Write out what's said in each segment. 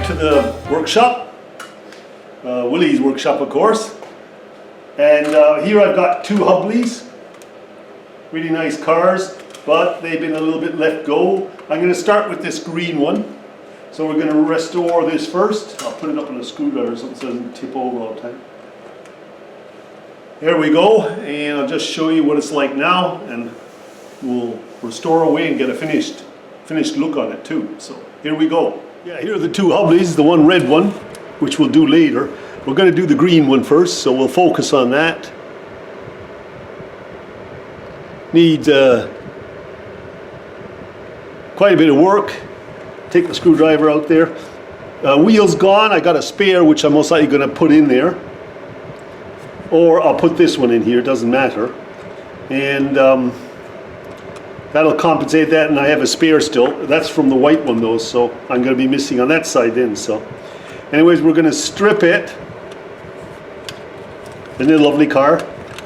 to the workshop, Willie's workshop of course, and here I've got two Hubleys, really nice cars, but they've been a little bit let go. I'm going to start with this green one, so we're going to restore this first. I'll put it up on a screwdriver so it doesn't tip over all the time. There we go, and I'll just show you what it's like now, and we'll restore away and get a finished look on it too. So here we go. Yeah, here are the two Hubleys, the one red one, which we'll do later. We're going to do the green one first, so we'll focus on that. Needs quite a bit of work. Take the screwdriver out there. Wheel's gone. I got a spare, which I'm most likely going to put in there. Or I'll put this one in here, doesn't matter. And that'll compensate that, and I have a spare still. That's from the white one though, so I'm going to be missing on that side then. So anyways, we're going to strip it. Isn't it a lovely car?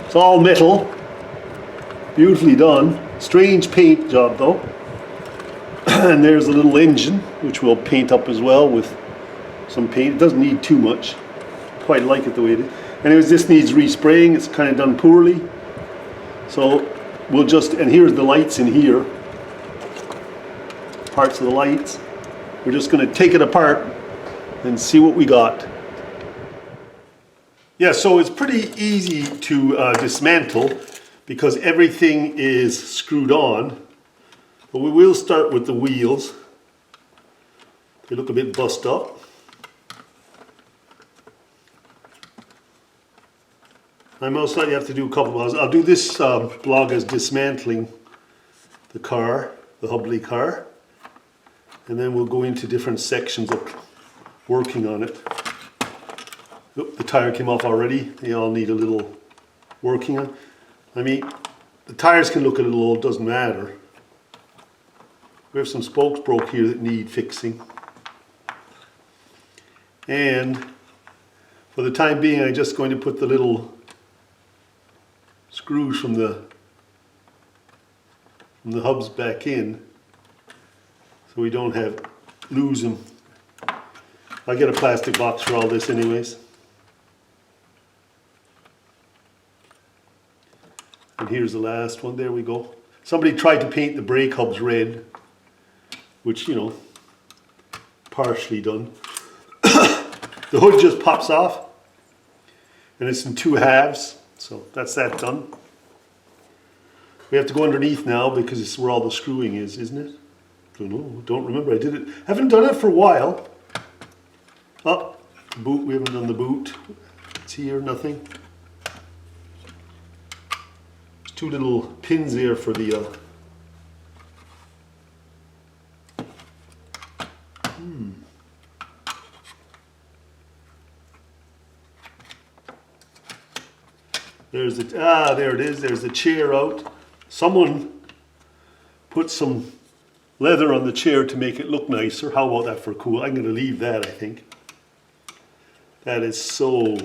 It's all metal. Beautifully done. Strange paint job though. And there's a little engine, which we'll paint up as well with some paint. It doesn't need too much. Quite like it the way it is. Anyways, this needs respraying. It's kind of done poorly. So we'll just, and here's the lights in here. Parts of the lights. We're just going to take it apart and see what we got. Yeah, so it's pretty easy to dismantle because everything is screwed on. But we will start with the wheels. They look a bit bust up. I most likely have to do a couple of. I'll do this blog as dismantling the car, the Hubley car, and then we'll go into different sections of working on it. Look, the tire came off already. They all need a little working on. I mean, the tires can look a little old, doesn't matter. We have some spokes broke here that need fixing. And for the time being, I'm just going to put the little screws from the hubs back in so we don't lose them. I'll get a plastic box for all this anyways. And here's the last one. There we go. Somebody tried to paint the brake hubs red, which, you know, partially done. The hood just pops off, and it's in two halves, so that's that done. We have to go underneath now because it's where all the screwing is, isn't it? Don't know, don't remember. I did it. Haven't done it for a while. Oh, boot. We haven't done the boot. It's here, nothing. There's two little pins there for the. There's the, there it is, there's the chair out. Someone put some leather on the chair to make it look nicer. How about that for cool? I'm going to leave that, I think. That is so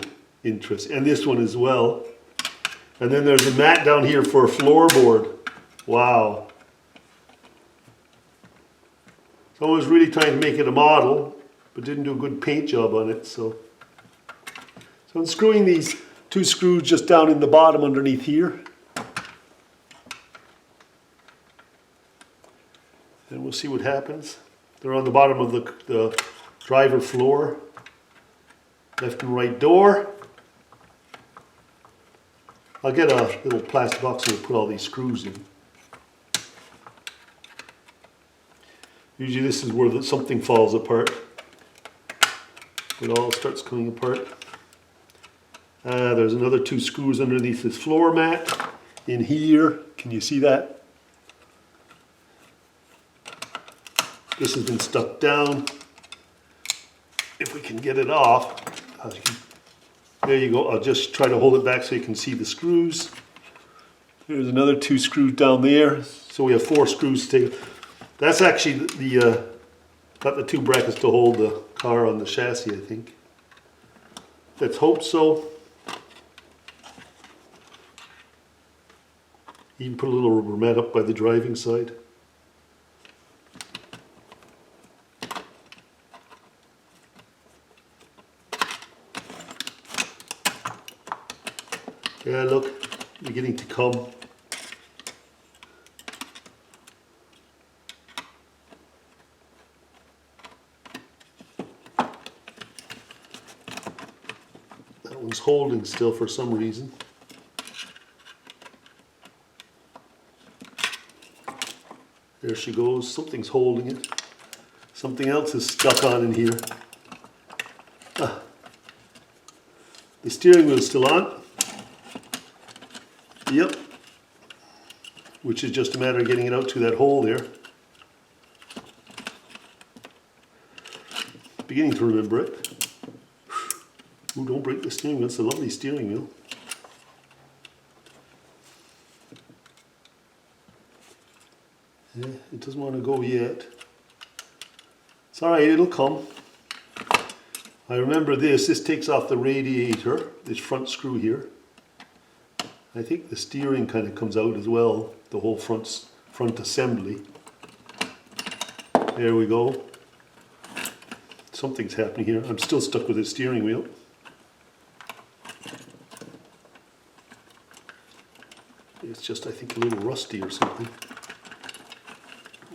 interesting. And this one as well. And then there's a mat down here for a floorboard. Wow. Someone was really trying to make it a model, but didn't do a good paint job on it. So I'm screwing these two screws just down in the bottom underneath here. And we'll see what happens. They're on the bottom of the driver floor. Left and right door. I'll get a little plastic box and we'll put all these screws in. Usually this is where something falls apart. It all starts coming apart. There's another two screws underneath this floor mat in here. Can you see that? This has been stuck down. If we can get it off, there you go. I'll just try to hold it back so you can see the screws. There's another two screws down there. So we have four screws to take. That's actually got the two brackets to hold the car on the chassis, I think. Let's hope so. Even put a little rubber mat up by the driving side. Yeah, look, beginning to come. That one's holding still for some reason. There she goes, something's holding it. Something else is stuck on in here. Ah. The steering wheel's still on. Yep. Which is just a matter of getting it out to that hole there. Beginning to remember it. Ooh, don't break the steering wheel, it's a lovely steering wheel. Yeah, it doesn't want to go yet. It's alright, it'll come. I remember this takes off the radiator, this front screw here. I think the steering kind of comes out as well, the whole front assembly. There we go. Something's happening here. I'm still stuck with the steering wheel. It's just, I think, a little rusty or something.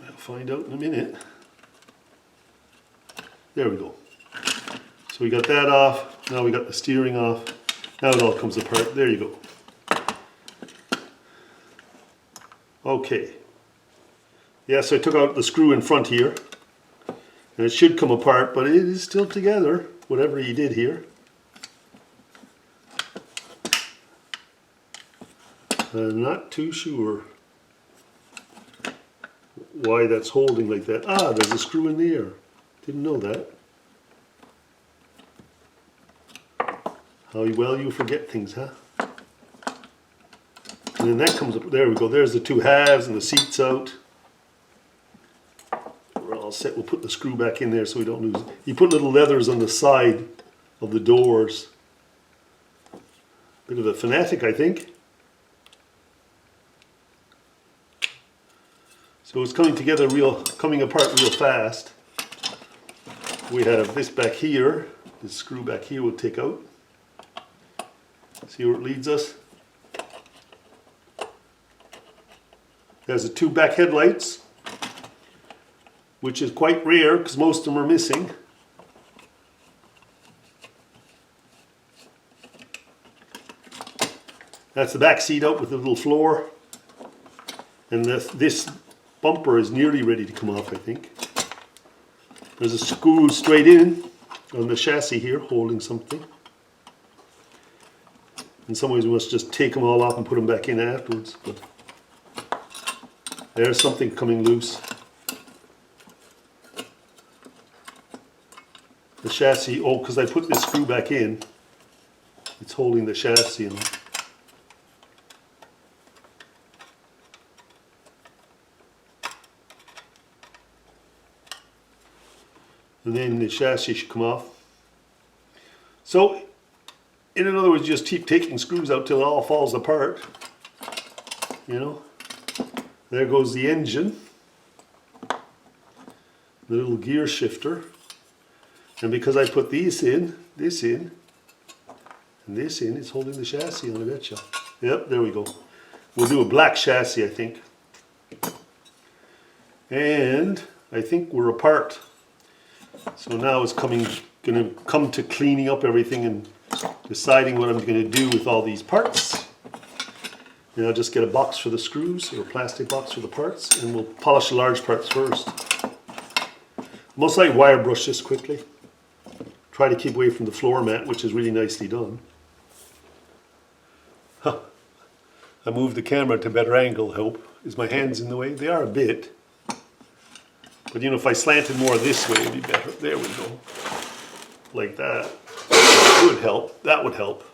I'll find out in a minute. There we go. So we got that off. Now we got the steering off. Now it all comes apart. There you go. Okay. Yeah, so I took out the screw in front here. And it should come apart, but it is still together, whatever you did here. I'm not too sure why that's holding like that. Ah, there's a screw in there. Didn't know that. How well you forget things, huh? And then that comes up, there we go, there's the two halves and the seat's out. We're all set, we'll put the screw back in there so we don't lose it. You put little leathers on the side of the doors. Bit of a fanatic, I think. So it's coming together coming apart real fast. We have this back here, this screw back here we'll take out. See where it leads us? There's the two back headlights, which is quite rare because most of them are missing. That's the back seat out with the little floor. And this bumper is nearly ready to come off, I think. There's a screw straight in on the chassis here holding something. In some ways we must just take them all off and put them back in afterwards. But there's something coming loose. The chassis, oh, because I put this screw back in, it's holding the chassis in. And then the chassis should come off. So, in other words, just keep taking screws out till it all falls apart. You know? There goes the engine. The little gear shifter. And because I put this in, and this in, it's holding the chassis on, I betcha. Yep, there we go. We'll do a black chassis, I think. And I think we're apart. So now it's going to come to cleaning up everything and deciding what I'm going to do with all these parts. And I'll just get a box for the screws, or a plastic box for the parts, and we'll polish the large parts first. Most likely wire brush this quickly. Try to keep away from the floor mat, which is really nicely done. Huh. I moved the camera to a better angle, I hope. Is my hands in the way? They are a bit. But you know, if I slanted more this way, it'd be better. There we go. Like that. It would help. That would help.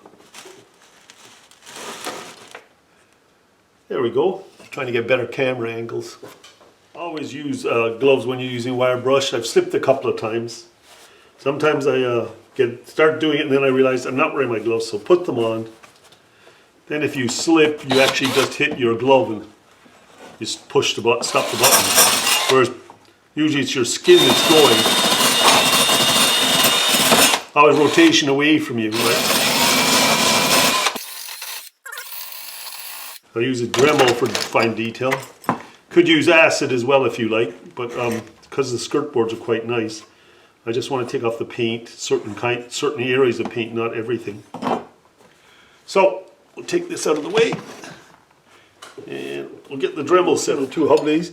There we go. Trying to get better camera angles. Always use gloves when you're using wire brush. I've slipped a couple of times. Sometimes I start doing it and then I realize I'm not wearing my gloves, so put them on. Then if you slip, you actually just hit your glove and you push the button, stop the button. Whereas usually it's your skin that's going. Always rotation away from you, right? I use a Dremel for fine detail. Could use acid as well if you like, but because the skirt boards are quite nice, I just want to take off the paint, certain areas of paint, not everything. So we'll take this out of the way, and we'll get the Dremel set on 2 Hubleys.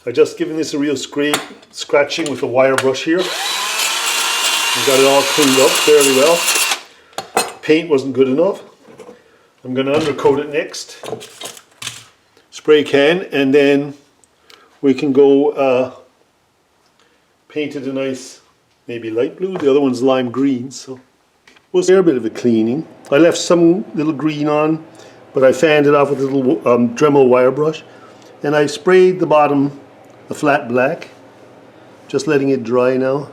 I just given this a real scratching with a wire brush here. I got it all cleaned up fairly well. Paint wasn't good enough. I'm going to undercoat it next. Spray can, and then we can go paint it a nice, maybe light blue. The other one's lime green, so we'll see a bit of a cleaning. I left some little green on, but I fanned it off with a little Dremel wire brush, and I sprayed the bottom a flat black, just letting it dry now.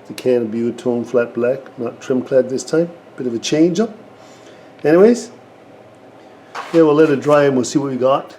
The can of Buetone flat black, not trim clad this time. Bit of a change up. Anyways, yeah, we'll let it dry and we'll see what we got.